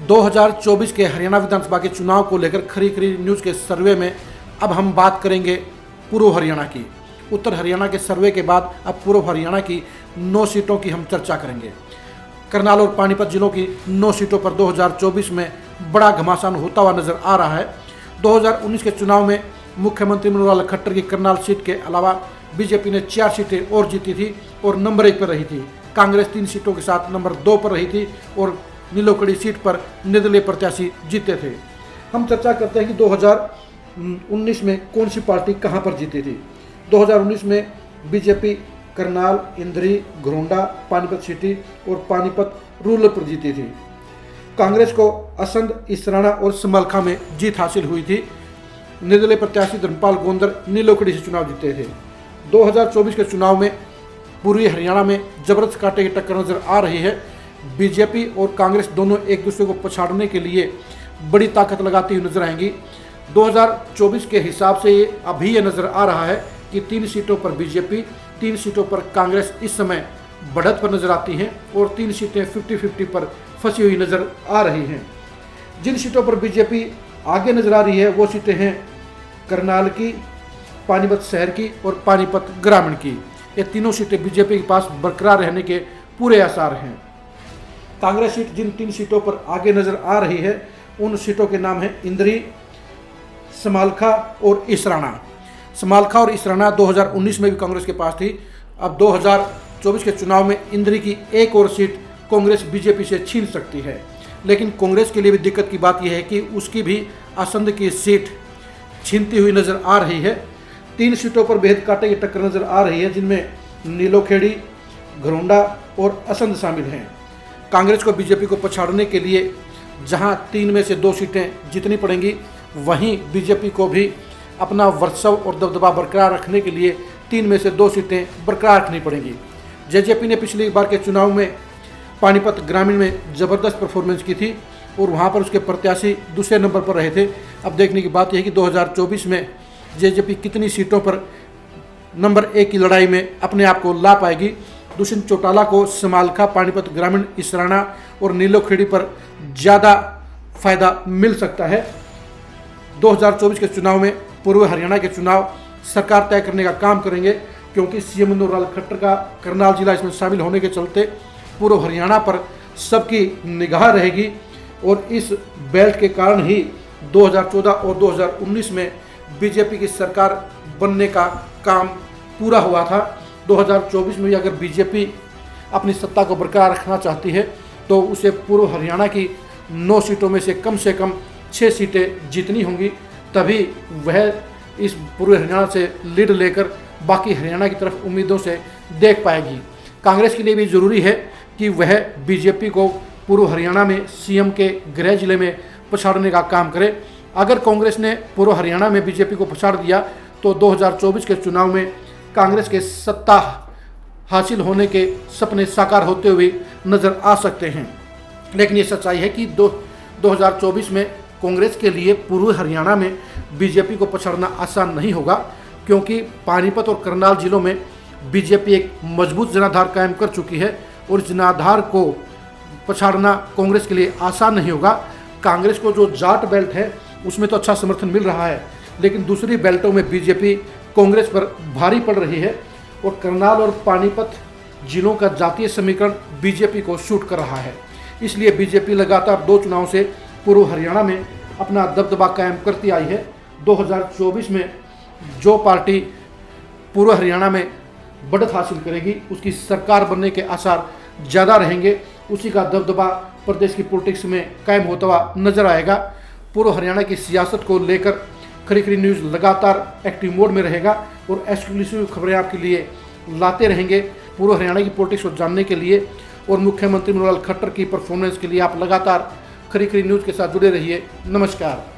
2024 के हरियाणा विधानसभा के चुनाव को लेकर खरी खरी न्यूज़ के सर्वे में अब हम बात करेंगे पूर्व हरियाणा की। उत्तर हरियाणा के सर्वे के बाद अब पूर्व हरियाणा की 9 सीटों की हम चर्चा करेंगे। करनाल और पानीपत जिलों की 9 सीटों पर 2024 में बड़ा घमासान होता हुआ नजर आ रहा है। 2019 के चुनाव में मुख्यमंत्री मनोहर लाल खट्टर की करनाल सीट के अलावा बीजेपी ने 4 सीटें और जीती थी और नंबर 1 पर रही थी। कांग्रेस 3 सीटों के साथ नंबर 2 पर रही थी और नीलोखड़ी सीट पर निर्दलीय प्रत्याशी जीते थे। हम चर्चा करते हैं कि 2019 में कौन सी पार्टी कहां पर जीती थी। 2019 में बीजेपी करनाल, इंद्री, घरोंडा, पानीपत सिटी और पानीपत रूरल पर जीती थी। कांग्रेस को असंध, इसराना और समालखा में जीत हासिल हुई थी। निर्दलीय प्रत्याशी धर्मपाल गोंदर नीलोखड़ी से चुनाव जीते थे। 2024 के चुनाव में पूर्वी हरियाणा में जबरदस्त कांटे की टक्कर नजर आ रही है। बीजेपी और कांग्रेस दोनों एक दूसरे को पछाड़ने के लिए बड़ी ताकत लगाती हुई नजर आएंगी। 2024 के हिसाब से अभी ये नजर आ रहा है कि 3 सीटों पर बीजेपी, 3 सीटों पर कांग्रेस इस समय बढ़त पर नजर आती हैं और 3 सीटें 50-50 पर फंसी हुई नजर आ रही हैं। जिन सीटों पर बीजेपी आगे नजर आ रही है वो सीटें हैं करनाल की, पानीपत शहर की और पानीपत ग्रामीण की। ये तीनों सीटें बीजेपी के पास बरकरार रहने के पूरे आसार हैं। कांग्रेस सीट जिन 3 सीटों पर आगे नजर आ रही है उन सीटों के नाम हैं इंद्री, समालखा और इसराना। समालखा और इसराना 2019 में भी कांग्रेस के पास थी। अब 2024 के चुनाव में इंद्री की एक और सीट कांग्रेस बीजेपी से छीन सकती है। लेकिन कांग्रेस के लिए भी दिक्कत की बात यह है कि उसकी भी असंध की सीट छीनती हुई नजर आ रही है। 3 सीटों पर बेहद कांटे की टक्कर नजर आ रही है, जिनमें नीलोखेड़ी, घरोंडा और असंध शामिल हैं। कांग्रेस को बीजेपी को पछाड़ने के लिए जहां 3 में से 2 सीटें जीतनी पड़ेंगी, वहीं बीजेपी को भी अपना वर्चस्व और दबदबा बरकरार रखने के लिए 3 में से 2 सीटें बरकरार रखनी पड़ेंगी। जेजेपी ने पिछली बार के चुनाव में पानीपत ग्रामीण में ज़बरदस्त परफॉर्मेंस की थी और वहां पर उसके प्रत्याशी दूसरे नंबर पर रहे थे। अब देखने की बात यह है कि 2024 में जेजेपी कितनी सीटों पर नंबर 1 की लड़ाई में अपने आप को ला पाएगी। दुष्यंत चौटाला को समालखा, पानीपत ग्रामीण, इसराना और नीलोखेड़ी पर ज़्यादा फायदा मिल सकता है। 2024 के चुनाव में पूर्व हरियाणा के चुनाव सरकार तय करने का काम करेंगे, क्योंकि सीएम मनोहर लाल खट्टर का करनाल जिला इसमें शामिल होने के चलते पूर्व हरियाणा पर सबकी निगाह रहेगी और इस बेल्ट के कारण ही 2014 और 2019 में बीजेपी की सरकार बनने का काम पूरा हुआ था। 2024 में भी अगर बीजेपी अपनी सत्ता को बरकरार रखना चाहती है तो उसे पूर्व हरियाणा की 9 सीटों में से कम 6 सीटें जीतनी होंगी, तभी वह इस पूर्व हरियाणा से लीड लेकर बाकी हरियाणा की तरफ उम्मीदों से देख पाएगी। कांग्रेस के लिए भी ज़रूरी है कि वह बीजेपी को पूर्व हरियाणा में सीएम के गृह जिले में पछाड़ने का काम करे। अगर कांग्रेस ने पूर्व हरियाणा में बीजेपी को पछाड़ दिया तो 2024 के चुनाव में कांग्रेस के सत्ता हासिल होने के सपने साकार होते हुए नजर आ सकते हैं। लेकिन ये सच्चाई है कि 2024 में कांग्रेस के लिए पूर्व हरियाणा में बीजेपी को पछाड़ना आसान नहीं होगा, क्योंकि पानीपत और करनाल जिलों में बीजेपी एक मजबूत जनाधार कायम कर चुकी है और जनाधार को पछाड़ना कांग्रेस के लिए आसान नहीं होगा। कांग्रेस को जो जाट बेल्ट है उसमें तो अच्छा समर्थन मिल रहा है, लेकिन दूसरी बेल्टों में बीजेपी कांग्रेस पर भारी पड़ रही है और करनाल और पानीपत जिलों का जातीय समीकरण बीजेपी को शूट कर रहा है। इसलिए बीजेपी लगातार 2 चुनाव से पूर्व हरियाणा में अपना दबदबा कायम करती आई है। 2024 में जो पार्टी पूर्व हरियाणा में बढ़त हासिल करेगी उसकी सरकार बनने के आसार ज़्यादा रहेंगे, उसी का दबदबा प्रदेश की पॉलिटिक्स में कायम होता हुआ नजर आएगा। पूर्व हरियाणा की सियासत को लेकर खरी खरी न्यूज़ लगातार एक्टिव मोड में रहेगा और एक्सक्लूसिव खबरें आपके लिए लाते रहेंगे। पूर्व हरियाणा की पॉलिटिक्स को जानने के लिए और मुख्यमंत्री मनोहर लाल खट्टर की परफॉर्मेंस के लिए आप लगातार खरी खरी न्यूज़ के साथ जुड़े रहिए। नमस्कार।